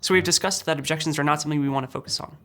So we've discussed that objections are not something we want to focus on,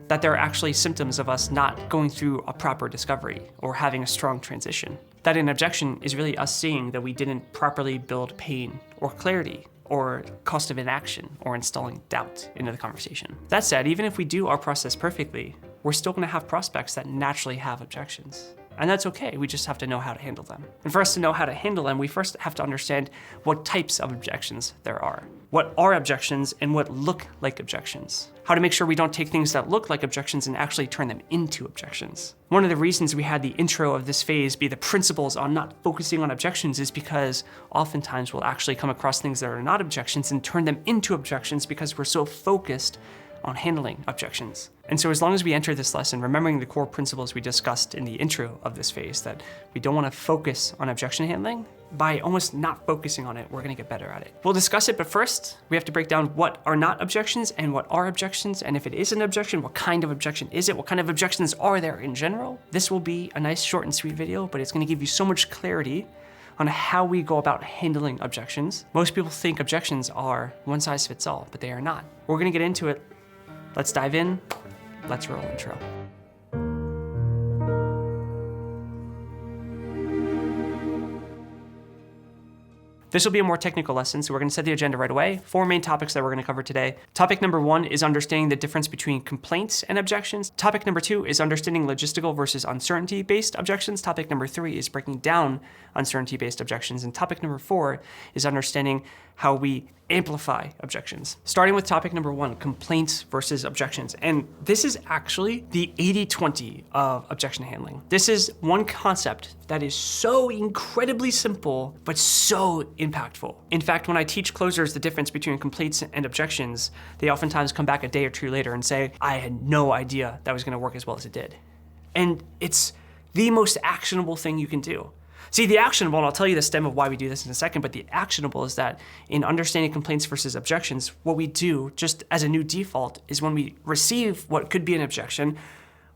that they're actually symptoms of us not going through a proper discovery or having a strong transition. That an objection is really us seeing that we didn't properly build pain or clarity or cost of inaction or installing doubt into the conversation. That said, even if we do our process perfectly, we're still going to have prospects that naturally have objections. And that's okay, we just have to know how to handle them. And for us to know how to handle them, we first have to understand what types of objections there are. What are objections and what look like objections? How to make sure we don't take things that look like objections and actually turn them into objections. One of the reasons we had the intro of this phase be the principles on not focusing on objections is because oftentimes we'll actually come across things that are not objections and turn them into objections because we're so focused on handling objections. And so as long as we enter this lesson remembering the core principles we discussed in the intro of this phase, that we don't want to focus on objection handling, by almost not focusing on it, we're going to get better at it. We'll discuss it, but first we have to break down what are not objections and what are objections, and if it is an objection, what kind of objection is it? What kind of objections are there in general? This will be a nice short and sweet video, but it's going to give you so much clarity on how we go about handling objections. Most people think objections are one size fits all, but they are not. We're going to get into it. Let's dive in. Let's roll intro. This will be a more technical lesson, so we're going to set the agenda right away. 4 main topics that we're going to cover today. Topic number 1 is understanding the difference between complaints and objections. Topic number 2 is understanding logistical versus uncertainty-based objections. Topic number 3 is breaking down uncertainty-based objections. And topic number 4 is understanding how we amplify objections. Starting with topic number 1, complaints versus objections. And this is actually the 80-20 of objection handling. This is one concept that is so incredibly simple, but so impactful. In fact, when I teach closers the difference between complaints and objections, they oftentimes come back a day or 2 later and say, I had no idea that was gonna work as well as it did. And it's the most actionable thing you can do. See, the actionable, and I'll tell you the stem of why we do this in a second, but the actionable is that in understanding complaints versus objections, what we do just as a new default is when we receive what could be an objection,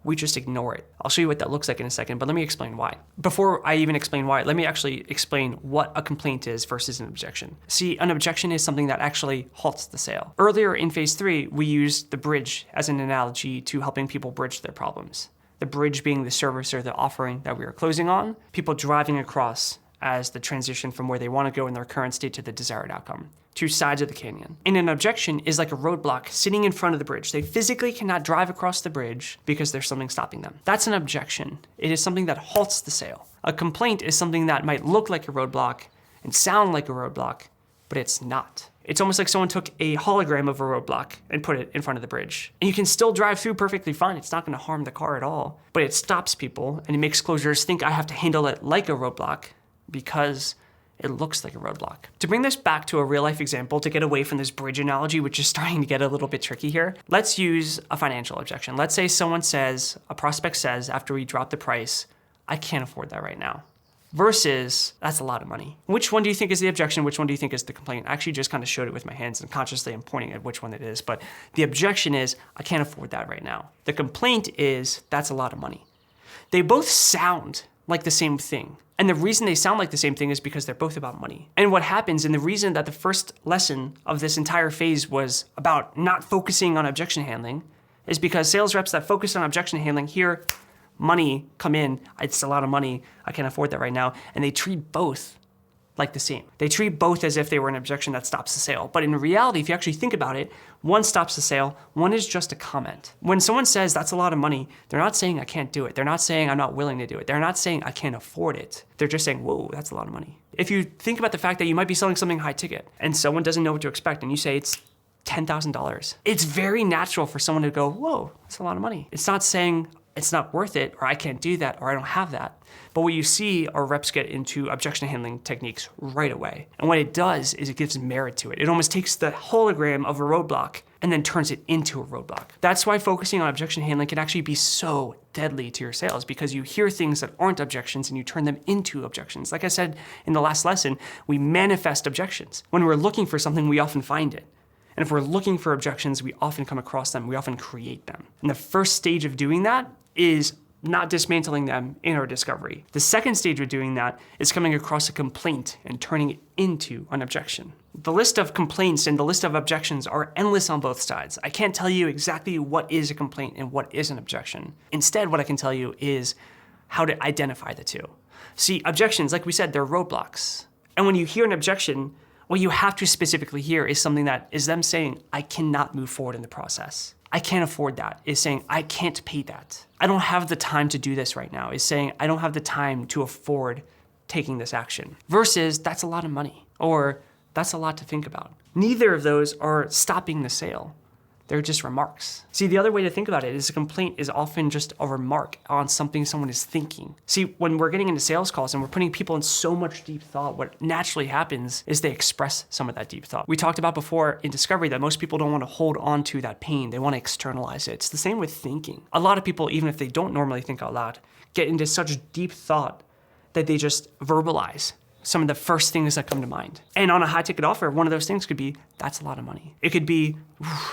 we just ignore it. I'll show you what that looks like in a second, but let me explain why. Before I even explain why, let me actually explain what a complaint is versus an objection. See, an objection is something that actually halts the sale. Earlier in phase 3, we used the bridge as an analogy to helping people bridge their problems. The bridge being the service or the offering that we are closing on, people driving across as the transition from where they want to go in their current state to the desired outcome. 2 sides of the canyon. And an objection is like a roadblock sitting in front of the bridge. They physically cannot drive across the bridge because there's something stopping them. That's an objection. It is something that halts the sale. A complaint is something that might look like a roadblock and sound like a roadblock, but it's not. It's almost like someone took a hologram of a roadblock and put it in front of the bridge. And you can still drive through perfectly fine. It's not gonna harm the car at all, but it stops people and it makes closers think I have to handle it like a roadblock because it looks like a roadblock. To bring this back to a real life example, to get away from this bridge analogy, which is starting to get a little bit tricky here, let's use a financial objection. Let's say someone says, a prospect says after we drop the price, I can't afford that right now. Versus, that's a lot of money. Which one do you think is the objection? Which one do you think is the complaint? I actually just kind of showed it with my hands and consciously I'm pointing at which one it is, but the objection is, I can't afford that right now. The complaint is, that's a lot of money. They both sound like the same thing. And the reason they sound like the same thing is because they're both about money. And what happens, and the reason that the first lesson of this entire phase was about not focusing on objection handling, is because sales reps that focus on objection handling hear money come in, it's a lot of money, I can't afford that right now, and they treat both like the same. They treat both as if they were an objection that stops the sale. But in reality, if you actually think about it, one stops the sale, one is just a comment. When someone says that's a lot of money, they're not saying I can't do it. They're not saying I'm not willing to do it. They're not saying I can't afford it. They're just saying, whoa, that's a lot of money. If you think about the fact that you might be selling something high ticket and someone doesn't know what to expect and you say it's $10,000, it's very natural for someone to go, whoa, that's a lot of money. It's not saying it's not worth it, or I can't do that, or I don't have that. But what you see are reps get into objection handling techniques right away. And what it does is it gives merit to it. It almost takes the hologram of a roadblock and then turns it into a roadblock. That's why focusing on objection handling can actually be so deadly to your sales, because you hear things that aren't objections and you turn them into objections. Like I said in the last lesson, we manifest objections. When we're looking for something, we often find it. And if we're looking for objections, we often come across them, we often create them. And the first stage of doing that is not dismantling them in our discovery. The second stage of doing that is coming across a complaint and turning it into an objection. The list of complaints and the list of objections are endless on both sides. I can't tell you exactly what is a complaint and what is an objection. Instead, what I can tell you is how to identify the two. See, objections, like we said, they're roadblocks. And when you hear an objection, what you have to specifically hear is something that is them saying, I cannot move forward in the process. I can't afford that, is saying, I can't pay that. I don't have the time to do this right now, is saying, I don't have the time to afford taking this action. Versus, that's a lot of money, or that's a lot to think about. Neither of those are stopping the sale. They're just remarks. See, the other way to think about it is a complaint is often just a remark on something someone is thinking. See, when we're getting into sales calls and we're putting people in so much deep thought, what naturally happens is they express some of that deep thought. We talked about before in discovery that most people don't want to hold on to that pain. They want to externalize it. It's the same with thinking. A lot of people, even if they don't normally think out loud, get into such deep thought that they just verbalize some of the first things that come to mind. And on a high ticket offer, one of those things could be, that's a lot of money. It could be,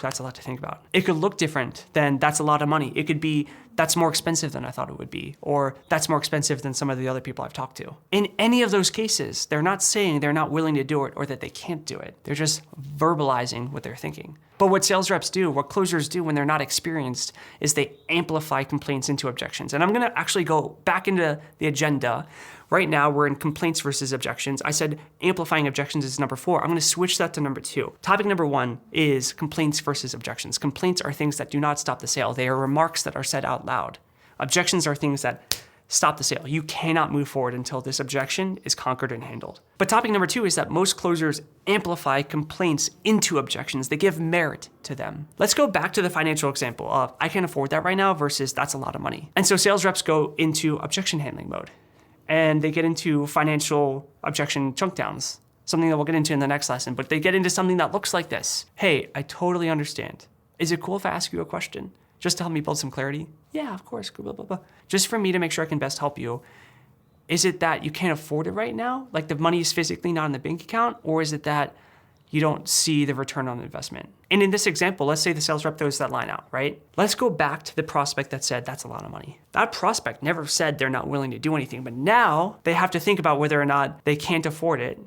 that's a lot to think about. It could look different than that's a lot of money. It could be, that's more expensive than I thought it would be, or that's more expensive than some of the other people I've talked to. In any of those cases, they're not saying they're not willing to do it or that they can't do it. They're just verbalizing what they're thinking. But what sales reps do, what closers do when they're not experienced, is they amplify complaints into objections. And I'm gonna actually go back into the agenda. Right now, we're in complaints versus objections. I said amplifying objections is number 4. I'm gonna switch that to number 2. Topic number 1 is complaints versus objections. Complaints are things that do not stop the sale. They are remarks that are said out loud. Objections are things that stop the sale. You cannot move forward until this objection is conquered and handled. But topic number 2 is that most closers amplify complaints into objections. They give merit to them. Let's go back to the financial example of I can't afford that right now versus that's a lot of money. And so sales reps go into objection handling mode and they get into financial objection chunk downs, something that we'll get into in the next lesson, but they get into something that looks like this. Hey, I totally understand. Is it cool if I ask you a question? Just to help me build some clarity? Yeah, of course, blah, blah, blah. Just for me to make sure I can best help you. Is it that you can't afford it right now? Like the money is physically not in the bank account? Or is it that you don't see the return on investment? And in this example, let's say the sales rep throws that line out, right? Let's go back to the prospect that said, that's a lot of money. That prospect never said they're not willing to do anything, but now they have to think about whether or not they can't afford it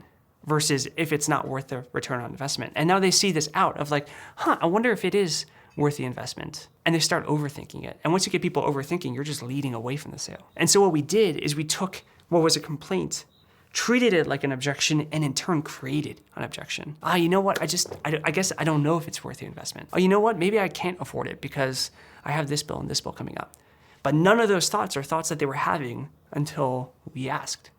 versus if it's not worth the return on investment. And now they see this out of like, I wonder if it is worth the investment. And they start overthinking it. And once you get people overthinking, you're just leading away from the sale. And so what we did is we took what was a complaint, treated it like an objection, and in turn created an objection. You know what? I guess I don't know if it's worth the investment. You know what? Maybe I can't afford it because I have this bill and this bill coming up. But none of those thoughts are thoughts that they were having until we asked.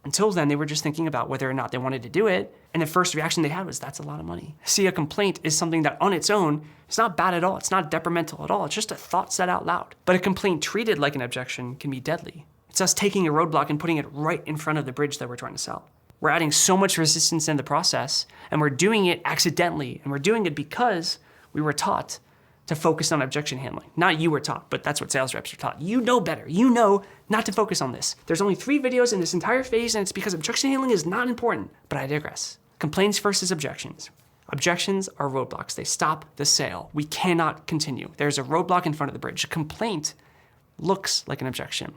Until then, they were just thinking about whether or not they wanted to do it, and the first reaction they had was, that's a lot of money. See, a complaint is something that on its own is not bad at all. It's not detrimental at all. It's just a thought said out loud. But a complaint treated like an objection can be deadly. It's us taking a roadblock and putting it right in front of the bridge that we're trying to sell. We're adding so much resistance in the process, and we're doing it accidentally, and we're doing it because we were taught to focus on objection handling. Not you were taught, but that's what sales reps are taught. You know better. You know not to focus on this. There's only 3 videos in this entire phase, and it's because objection handling is not important. But I digress. Complaints versus objections. Objections are roadblocks. They stop the sale. We cannot continue. There's a roadblock in front of the bridge. A complaint looks like an objection.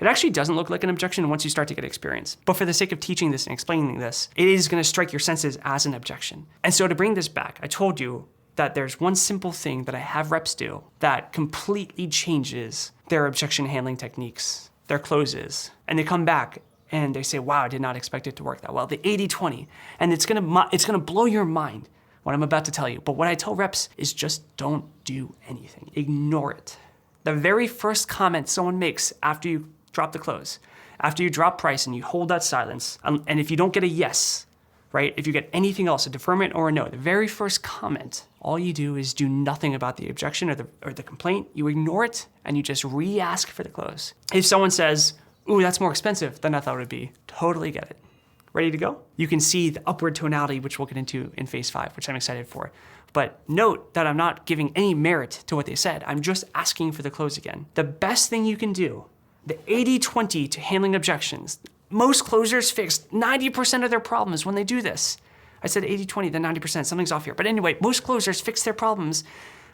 It actually doesn't look like an objection once you start to get experience. But for the sake of teaching this and explaining this, it is going to strike your senses as an objection. And so to bring this back, I told you that there's one simple thing that I have reps do that completely changes their objection handling techniques, their closes. And they come back and they say, wow, I did not expect it to work that well. The 80-20. And it's gonna blow your mind what I'm about to tell you. But what I tell reps is just don't do anything. Ignore it. The very first comment someone makes after you drop the close, after you drop price and you hold that silence, and if you don't get a yes, right? If you get anything else, a deferment or a no, the very first comment, all you do is do nothing about the objection or the complaint. You ignore it and you just re-ask for the close. If someone says, ooh, that's more expensive than I thought it would be, totally get it. Ready to go? You can see the upward tonality, which we'll get into in phase 5, which I'm excited for. But note that I'm not giving any merit to what they said. I'm just asking for the close again. The best thing you can do, the 80-20 to handling objections, most closers fix 90% of their problems when they do this. I said 80-20, then 90%, something's off here. But anyway, most closers fix their problems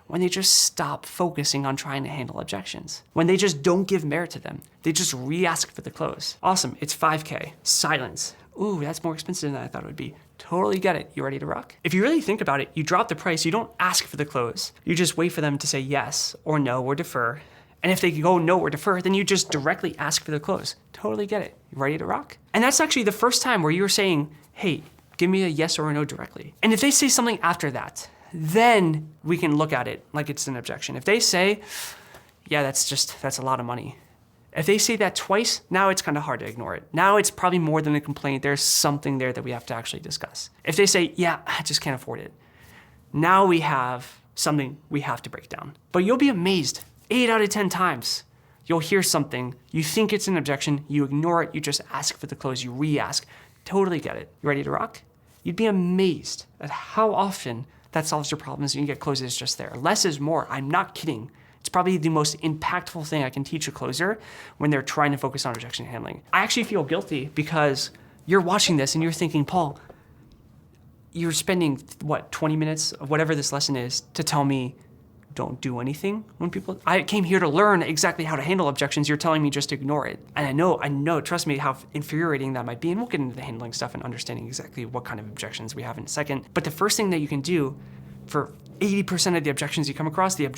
when they just stop focusing on trying to handle objections. When they just don't give merit to them. They just re-ask for the close. Awesome, it's 5K. Silence. Ooh, that's more expensive than I thought it would be. Totally get it. You ready to rock? If you really think about it, you drop the price. You don't ask for the close. You just wait for them to say yes or no or defer. And if they go no or defer, then you just directly ask for the close. Totally get it. You ready to rock? And that's actually the first time where you're saying, hey, give me a yes or a no directly. And if they say something after that, then we can look at it like it's an objection. If they say, yeah, that's a lot of money. If they say that twice, now it's kind of hard to ignore it. Now it's probably more than a complaint. There's something there that we have to actually discuss. If they say, yeah, I just can't afford it. Now we have something we have to break down. But you'll be amazed. 8 out of 10 times, you'll hear something, you think it's an objection, you ignore it, you just ask for the close, you re-ask. Totally get it. You ready to rock? You'd be amazed at how often that solves your problems and you get closes just there. Less is more. I'm not kidding. It's probably the most impactful thing I can teach a closer when they're trying to focus on objection handling. I actually feel guilty because you're watching this and you're thinking, Paul, you're spending, 20 minutes of whatever this lesson is to tell me don't do anything when I came here to learn exactly how to handle objections. You're telling me just to ignore it. And I know, trust me, how infuriating that might be. And we'll get into the handling stuff and understanding exactly what kind of objections we have in a second. But the first thing that you can do for 80% of the objections you come across, the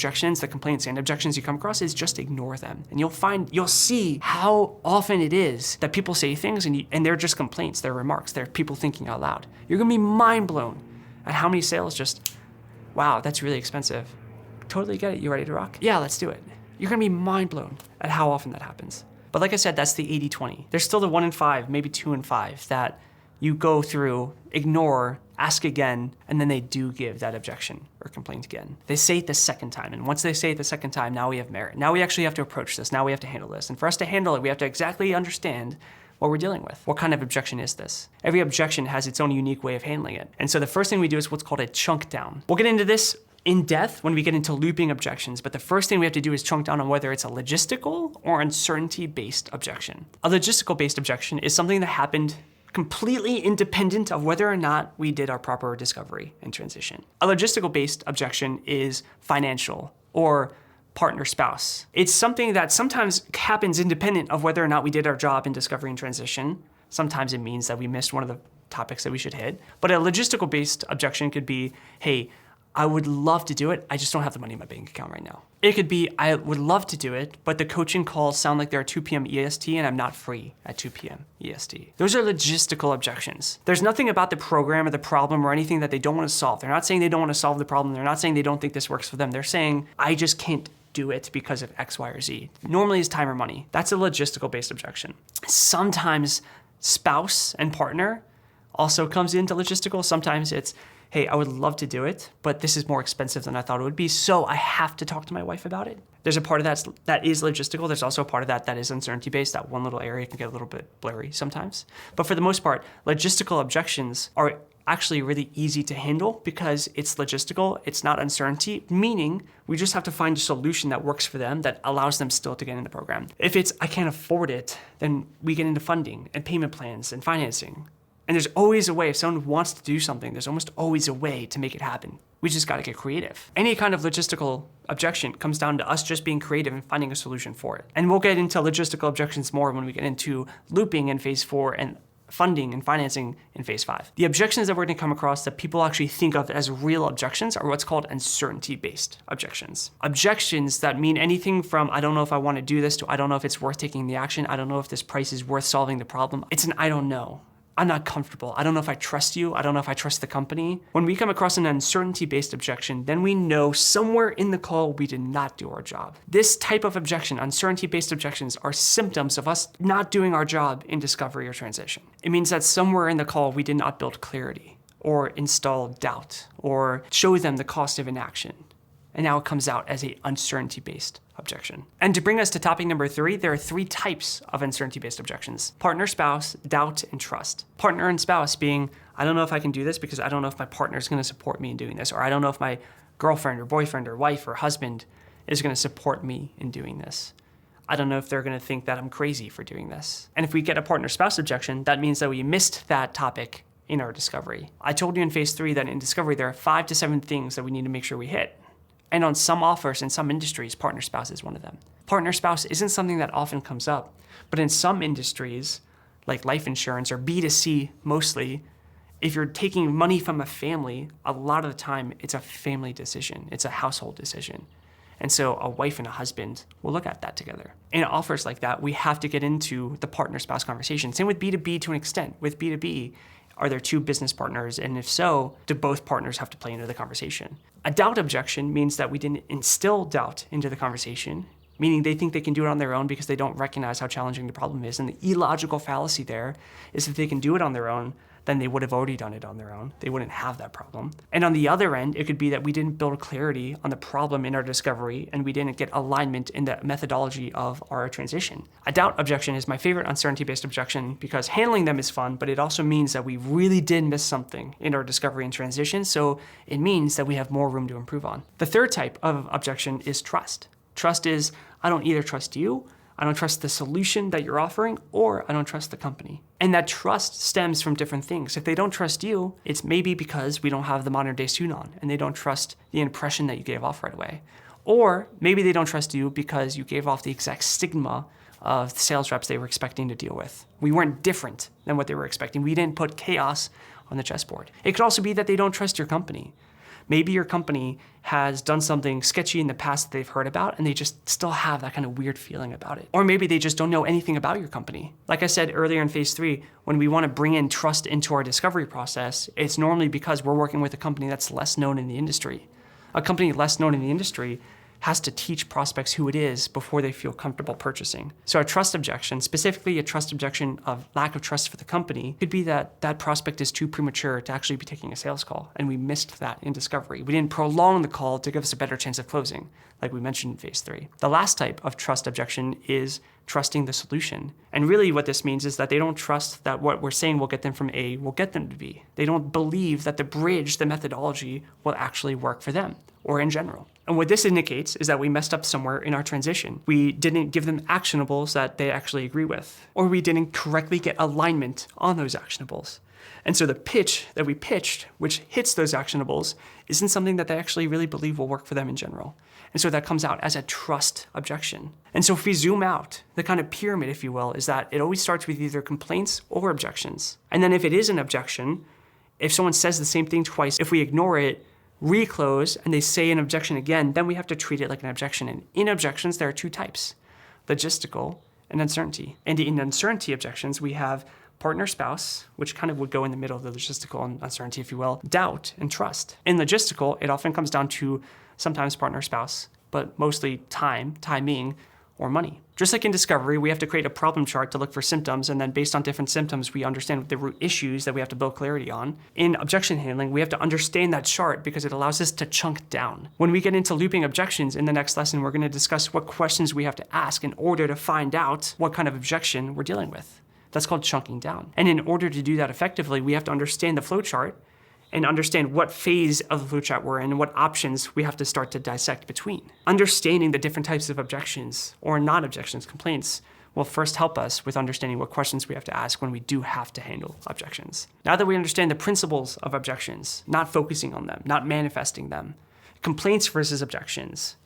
complaints and objections you come across, is just ignore them. And you'll see how often it is that people say things and they're just complaints, they're remarks, they're people thinking out loud. You're gonna be mind blown at how many sales just, wow, that's really expensive. Totally get it. You ready to rock? Yeah, let's do it. You're gonna be mind blown at how often that happens. But like I said, that's the 80-20. There's still the 1 in 5, maybe 2 in 5 that you go through, ignore, ask again, and then they do give that objection or complaint again. They say it the second time, and once they say it the second time, now we have merit. Now we actually have to approach this. Now we have to handle this. And for us to handle it, we have to exactly understand what we're dealing with. What kind of objection is this? Every objection has its own unique way of handling it. And so the first thing we do is what's called a chunk down. We'll get into this in depth when we get into looping objections, but the first thing we have to do is chunk down on whether it's a logistical or uncertainty-based objection. A logistical-based objection is something that happened completely independent of whether or not we did our proper discovery and transition. A logistical-based objection is financial or partner spouse. It's something that sometimes happens independent of whether or not we did our job in discovery and transition. Sometimes it means that we missed one of the topics that we should hit. But a logistical-based objection could be, hey, I would love to do it, I just don't have the money in my bank account right now. It could be, I would love to do it, but the coaching calls sound like they're 2 p.m. EST and I'm not free at 2 p.m. EST. Those are logistical objections. There's nothing about the program or the problem or anything that they don't want to solve. They're not saying they don't want to solve the problem. They're not saying they don't think this works for them. They're saying, I just can't do it because of X, Y, or Z. Normally it's time or money. That's a logistical-based objection. Sometimes spouse and partner also comes into logistical. Sometimes it's, hey, I would love to do it, but this is more expensive than I thought it would be, so I have to talk to my wife about it. There's a part of that is logistical. There's also a part of that is uncertainty-based. That one little area can get a little bit blurry sometimes. But for the most part, logistical objections are actually really easy to handle because it's logistical, it's not uncertainty, meaning we just have to find a solution that works for them that allows them still to get in the program. If it's, I can't afford it, then we get into funding and payment plans and financing. And there's always a way, if someone wants to do something, there's almost always a way to make it happen. We just gotta get creative. Any kind of logistical objection comes down to us just being creative and finding a solution for it. And we'll get into logistical objections more when we get into looping in phase 4 and funding and financing in phase 5. The objections that we're gonna come across that people actually think of as real objections are what's called uncertainty-based objections. Objections that mean anything from, I don't know if I wanna do this, to I don't know if it's worth taking the action, I don't know if this price is worth solving the problem. It's an I don't know. I'm not comfortable. I don't know if I trust you. I don't know if I trust the company. When we come across an uncertainty-based objection, then we know somewhere in the call we did not do our job. This type of objection, uncertainty-based objections, are symptoms of us not doing our job in discovery or transition. It means that somewhere in the call we did not build clarity or install doubt or show them the cost of inaction. And now it comes out as an uncertainty-based objection. And to bring us to topic number 3, there are 3 types of uncertainty-based objections: partner, spouse, doubt, and trust. Partner and spouse being, I don't know if I can do this because I don't know if my partner is gonna support me in doing this, or I don't know if my girlfriend or boyfriend or wife or husband is gonna support me in doing this. I don't know if they're gonna think that I'm crazy for doing this. And if we get a partner-spouse objection, that means that we missed that topic in our discovery. I told you in phase 3 that in discovery, there are 5 to 7 things that we need to make sure we hit. And on some offers in some industries, partner-spouse is one of them. Partner-spouse isn't something that often comes up, but in some industries, like life insurance or B2C mostly, if you're taking money from a family, a lot of the time it's a family decision. It's a household decision. And so a wife and a husband will look at that together. In offers like that, we have to get into the partner-spouse conversation. Same with B2B to an extent. With B2B, are there two business partners? And if so, do both partners have to play into the conversation? A doubt objection means that we didn't instill doubt into the conversation, meaning they think they can do it on their own because they don't recognize how challenging the problem is. And the illogical fallacy there is if they can do it on their own, then they would have already done it on their own. They wouldn't have that problem. And on the other end, it could be that we didn't build clarity on the problem in our discovery and we didn't get alignment in the methodology of our transition. A doubt objection is my favorite uncertainty-based objection because handling them is fun, but it also means that we really did miss something in our discovery and transition, so it means that we have more room to improve on. The third type of objection is trust. Trust is, I don't either trust you, I don't trust the solution that you're offering, or I don't trust the company. And that trust stems from different things. If they don't trust you, it's maybe because we don't have the modern day suit on and they don't trust the impression that you gave off right away. Or maybe they don't trust you because you gave off the exact stigma of the sales reps they were expecting to deal with. We weren't different than what they were expecting. We didn't put chaos on the chessboard. It could also be that they don't trust your company. Maybe your company has done something sketchy in the past that they've heard about and they just still have that kind of weird feeling about it. Or maybe they just don't know anything about your company. Like I said earlier in phase 3, when we want to bring in trust into our discovery process, it's normally because we're working with a company that's less known in the industry. A company less known in the industry has to teach prospects who it is before they feel comfortable purchasing. So a trust objection, specifically a trust objection of lack of trust for the company, could be that that prospect is too premature to actually be taking a sales call, and we missed that in discovery. We didn't prolong the call to give us a better chance of closing, like we mentioned in phase 3. The last type of trust objection is trusting the solution. And really what this means is that they don't trust that what we're saying will get them from A will get them to B. They don't believe that the bridge, the methodology, will actually work for them or in general. And what this indicates is that we messed up somewhere in our transition. We didn't give them actionables that they actually agree with, or we didn't correctly get alignment on those actionables. And so the pitch that we pitched, which hits those actionables, isn't something that they actually really believe will work for them in general. And so that comes out as a trust objection. And so if we zoom out, the kind of pyramid, if you will, is that it always starts with either complaints or objections. And then if it is an objection, if someone says the same thing twice, if we ignore it, reclose, and they say an objection again, then we have to treat it like an objection. And in objections, there are two types, logistical and uncertainty. And in uncertainty objections, we have partner spouse, which kind of would go in the middle of the logistical and uncertainty, if you will, doubt and trust. In logistical, it often comes down to sometimes partner spouse, but mostly timing, or money. Just like in discovery, we have to create a problem chart to look for symptoms, and then based on different symptoms, we understand the root issues that we have to build clarity on. In objection handling, we have to understand that chart because it allows us to chunk down. When we get into looping objections in the next lesson, we're going to discuss what questions we have to ask in order to find out what kind of objection we're dealing with. That's called chunking down. And in order to do that effectively, we have to understand the flow chart and understand what phase of the flow chart we're in and what options we have to start to dissect between. Understanding the different types of objections or non-objections, complaints, will first help us with understanding what questions we have to ask when we do have to handle objections. Now that we understand the principles of objections, not focusing on them, not manifesting them, complaints versus objections,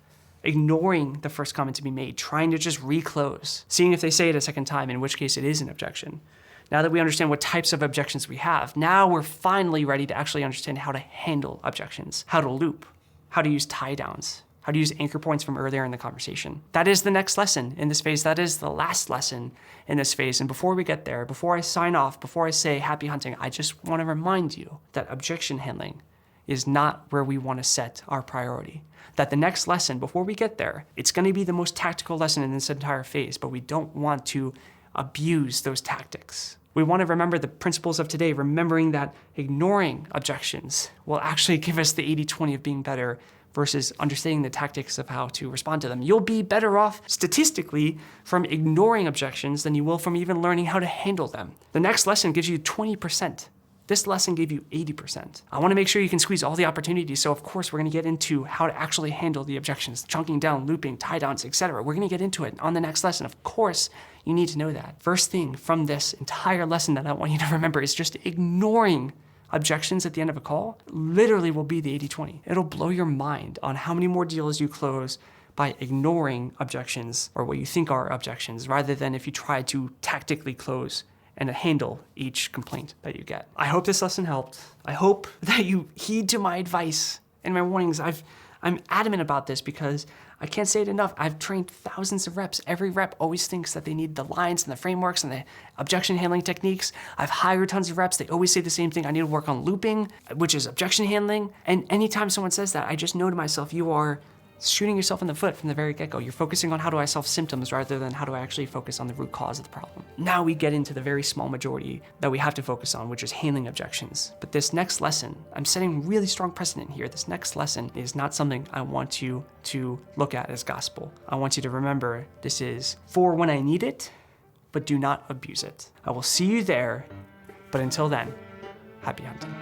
ignoring the first comment to be made, trying to just reclose, seeing if they say it a second time, in which case it is an objection. Now that we understand what types of objections we have, now we're finally ready to actually understand how to handle objections, how to loop, how to use tie downs, how to use anchor points from earlier in the conversation. That is the next lesson in this phase. That is the last lesson in this phase. And before we get there, before I sign off, before I say happy hunting, I just want to remind you that objection handling is not where we want to set our priority. That the next lesson, before we get there, it's going to be the most tactical lesson in this entire phase, but we don't want to abuse those tactics. We want to remember the principles of today, remembering that ignoring objections will actually give us the 80-20 of being better versus understanding the tactics of how to respond to them. You'll be better off statistically from ignoring objections than you will from even learning how to handle them. The next lesson gives you 20%. This lesson gave you 80%. I want to make sure you can squeeze all the opportunities, so of course we're going to get into how to actually handle the objections, chunking down, looping, tie downs, etc. We're going to get into it on the next lesson. Of course, you need to know that. First thing from this entire lesson that I want you to remember is just ignoring objections at the end of a call literally will be the 80-20. It'll blow your mind on how many more deals you close by ignoring objections or what you think are objections, rather than if you try to tactically close and handle each complaint that you get. I hope this lesson helped. I hope that you heed to my advice and my warnings. I'm adamant about this because I can't say it enough. I've trained thousands of reps. Every rep always thinks that they need the lines and the frameworks and the objection handling techniques. I've hired tons of reps. They always say the same thing. I need to work on looping, which is objection handling. And anytime someone says that, I just know to myself, you are shooting yourself in the foot from the very get-go. You're focusing on how do I solve symptoms rather than how do I actually focus on the root cause of the problem. Now we get into the very small majority that we have to focus on, which is handling objections. But this next lesson, I'm setting really strong precedent here. This next lesson is not something I want you to look at as gospel. I want you to remember this is for when I need it, but do not abuse it. I will see you there, but until then, happy hunting.